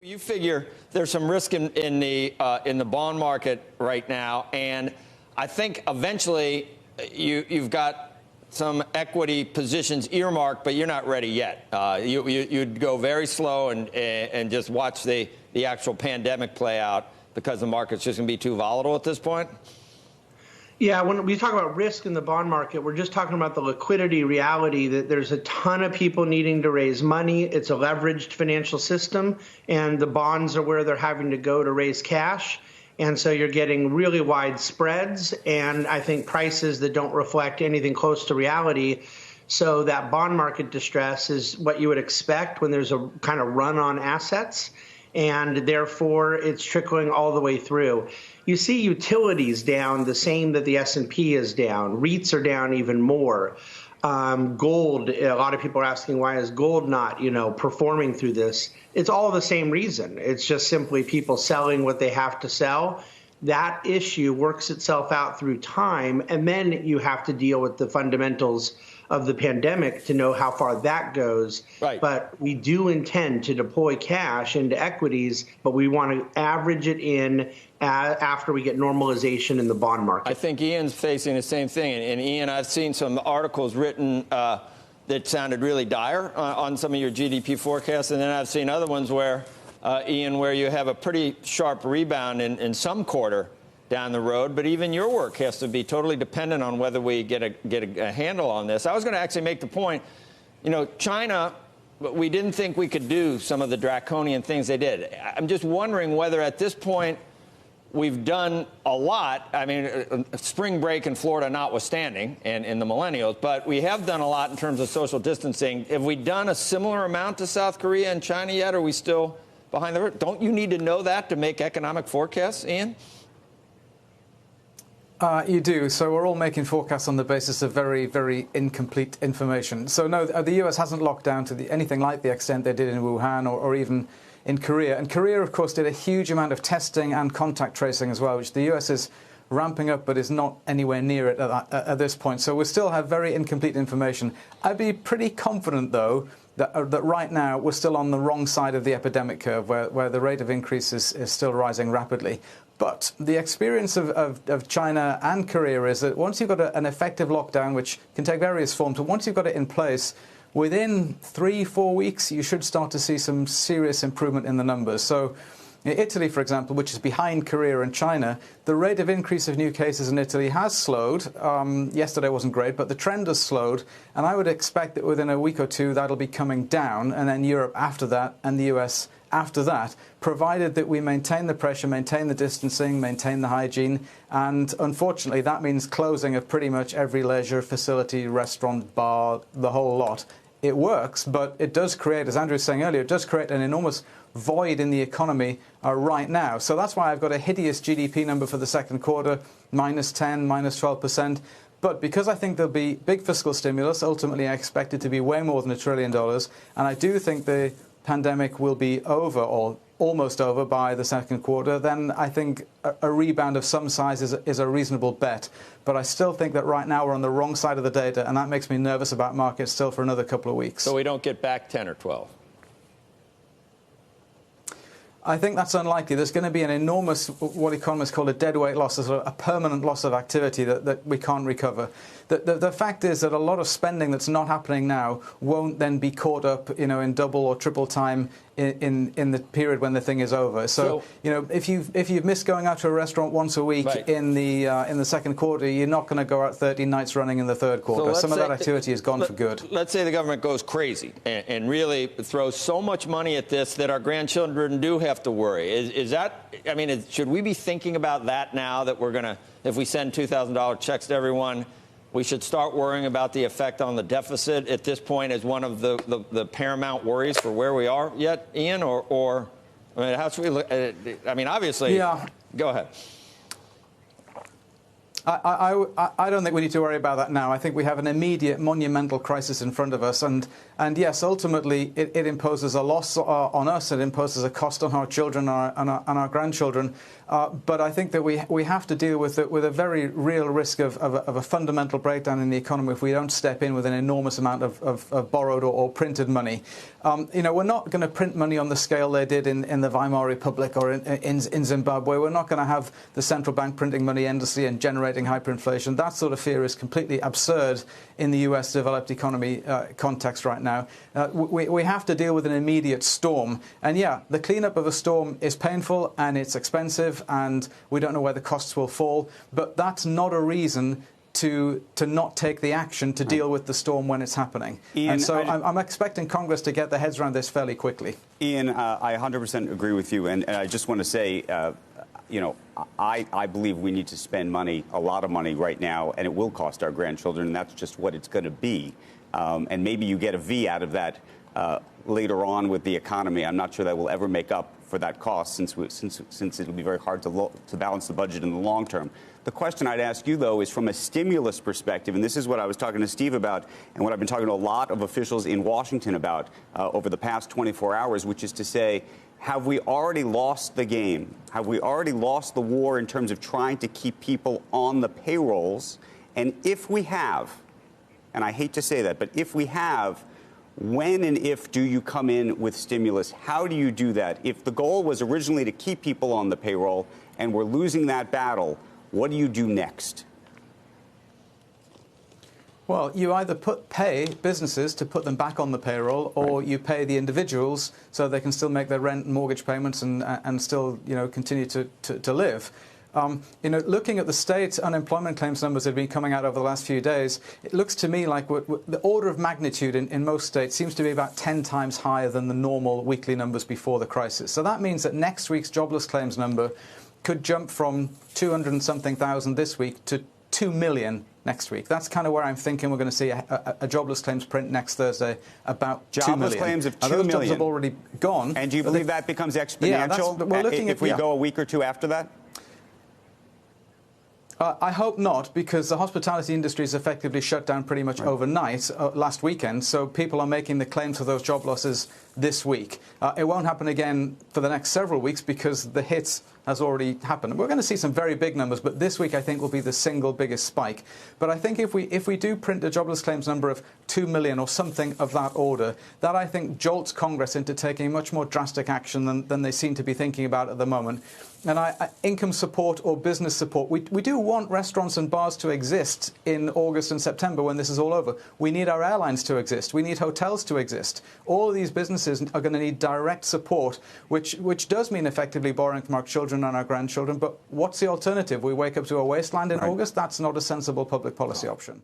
You figure there's some risk in the bond market right now, and I think eventually you've got some equity positions earmarked, but you're not ready yet. You'd go very slow and just watch the actual pandemic play out because the market's just going to be too volatile at this point. Yeah, when we talk about risk in the bond market, we're just talking about the liquidity reality that there's a ton of people needing to raise money. It's a leveraged financial system, and the bonds are where they're having to go to raise cash. And so you're getting really wide spreads, and I think prices that don't reflect anything close to reality. So that bond market distress is what you would expect when there's a kind of run on assets, and therefore it's trickling all the way through. You see utilities down the same that the S&P is down. REITs are down even more. Gold, a lot of people are asking, why is gold not, performing through this? It's all the same reason. It's just simply people selling what they have to sell. That issue works itself out through time, and then you have to deal with the fundamentals of the pandemic to know how far that goes. Right. But we do intend to deploy cash into equities, but we want to average it in after we get normalization in the bond market. I think Ian's facing the same thing. And Ian, I've seen some articles written that sounded really dire on some of your GDP forecasts. And then I've seen other ones where, Ian, where you have a pretty sharp rebound in some quarter down the road. But even your work has to be totally dependent on whether we get a handle on this. I was going to actually make the point, China, we didn't think we could do some of the draconian things they did. I'm just wondering whether at this point we've done a lot. I mean, spring break in Florida notwithstanding, and in the millennials, but we have done a lot in terms of social distancing. Have we done a similar amount to South Korea and China yet? Or are we still behind the curve? Don't you need to know that to make economic forecasts, Ian? You do. So we're all making forecasts on the basis of very, very incomplete information. So no, the U.S. hasn't locked down to anything like the extent they did in Wuhan or even in Korea. And Korea, of course, did a huge amount of testing and contact tracing as well, which the U.S. is ramping up but is not anywhere near it at this point. So we still have very incomplete information. I'd be pretty confident, though, that right now we're still on the wrong side of the epidemic curve, where the rate of increase is still rising rapidly. But the experience of China and Korea is that once you've got an effective lockdown, which can take various forms, but once you've got it in place, within 3-4 weeks, you should start to see some serious improvement in the numbers. So Italy, for example, which is behind Korea and China, the rate of increase of new cases in Italy has slowed. Yesterday wasn't great, but the trend has slowed. And I would expect that within a week or two, that'll be coming down, and then Europe after that, and the US after that, provided that we maintain the pressure, maintain the distancing, maintain the hygiene. And unfortunately, that means closing of pretty much every leisure facility, restaurant, bar, the whole lot. It works, but it does create, as Andrew was saying earlier, it does create an enormous void in the economy right now. So that's why I've got a hideous GDP number for the second quarter, -10, -12%. But because I think there'll be big fiscal stimulus, ultimately I expect it to be way more than $1 trillion. And I do think the pandemic will be over or almost over by the second quarter, then I think a rebound of some size is a reasonable bet. But I still think that right now we're on the wrong side of the data, and that makes me nervous about markets still for another couple of weeks. So we don't get back 10 or 12? I think that's unlikely. There's going to be an enormous, what economists call a deadweight loss, a permanent loss of activity that we can't recover. The fact is that a lot of spending that's not happening now won't then be caught up, in double or triple time in the period when the thing is over. So if you've missed going out to a restaurant once a week right. in the second quarter, you're not going to go out 13 nights running in the third quarter. So some of that activity is gone for good. Let's say the government goes crazy and really throws so much money at this that our grandchildren do have to worry. Is that? I mean, should we be thinking about that now that we're going to, if we send $2,000 checks to everyone, we should start worrying about the effect on the deficit at this point as one of the paramount worries for where we are yet, Ian? Or I mean, how should we look? I mean, obviously. Yeah. Go ahead. I don't think we need to worry about that now. I think we have an immediate monumental crisis in front of us. And yes, ultimately, it imposes a loss on us. It imposes a cost on our children and our grandchildren. But I think that we have to deal with it with a very real risk of a fundamental breakdown in the economy if we don't step in with an enormous amount of borrowed or printed money. We're not going to print money on the scale they did in the Weimar Republic or in Zimbabwe. We're not going to have the central bank printing money endlessly and generating hyperinflation. That sort of fear is completely absurd in the US developed economy context right now. We have to deal with an immediate storm. And yeah, the cleanup of a storm is painful and it's expensive and we don't know where the costs will fall. But that's not a reason to not take the action to deal with the storm when it's happening. Ian, and so I'm expecting Congress to get their heads around this fairly quickly. Ian, I 100% agree with you. And I just want to say, I believe we need to spend money, a lot of money right now, and it will cost our grandchildren, and that's just what it's going to be. And maybe you get a V out of that later on with the economy. I'm not sure that will ever make up for that cost since it will be very hard to balance the budget in the long term. The question I'd ask you, though, is from a stimulus perspective, and this is what I was talking to Steve about and what I've been talking to a lot of officials in Washington about over the past 24 hours, which is to say, have we already lost the game? Have we already lost the war in terms of trying to keep people on the payrolls? And if we have, and I hate to say that, but if we have, when and if do you come in with stimulus? How do you do that? If the goal was originally to keep people on the payroll and we're losing that battle, what do you do next? Well, you either pay businesses to put them back on the payroll, or you pay the individuals so they can still make their rent and mortgage payments and still, continue to live. Looking at the state unemployment claims numbers that have been coming out over the last few days, it looks to me like the order of magnitude in most states seems to be about 10 times higher than the normal weekly numbers before the crisis. So that means that next week's jobless claims number could jump from 200 and something thousand this week to 2 million next week. That's kind of where I'm thinking we're going to see a jobless claims print next Thursday, about 2 million. Jobless claims of 2 those million. jobs have already gone. And do you believe that becomes exponential if we go a week or two after that? I hope not, because the hospitality industry is effectively shut down pretty much overnight last weekend, so people are making the claims for those job losses this week. It won't happen again for the next several weeks because the hit has already happened. We're going to see some very big numbers, but this week I think will be the single biggest spike. But I think if we do print a jobless claims number of 2 million or something of that order, that I think jolts Congress into taking much more drastic action than they seem to be thinking about at the moment. And income support or business support, we do want restaurants and bars to exist in August and September when this is all over. We need our airlines to exist. We need hotels to exist. All of these businesses are going to need direct support, which does mean effectively borrowing from our children and our grandchildren. But what's the alternative? We wake up to a wasteland in August? That's not a sensible public policy option.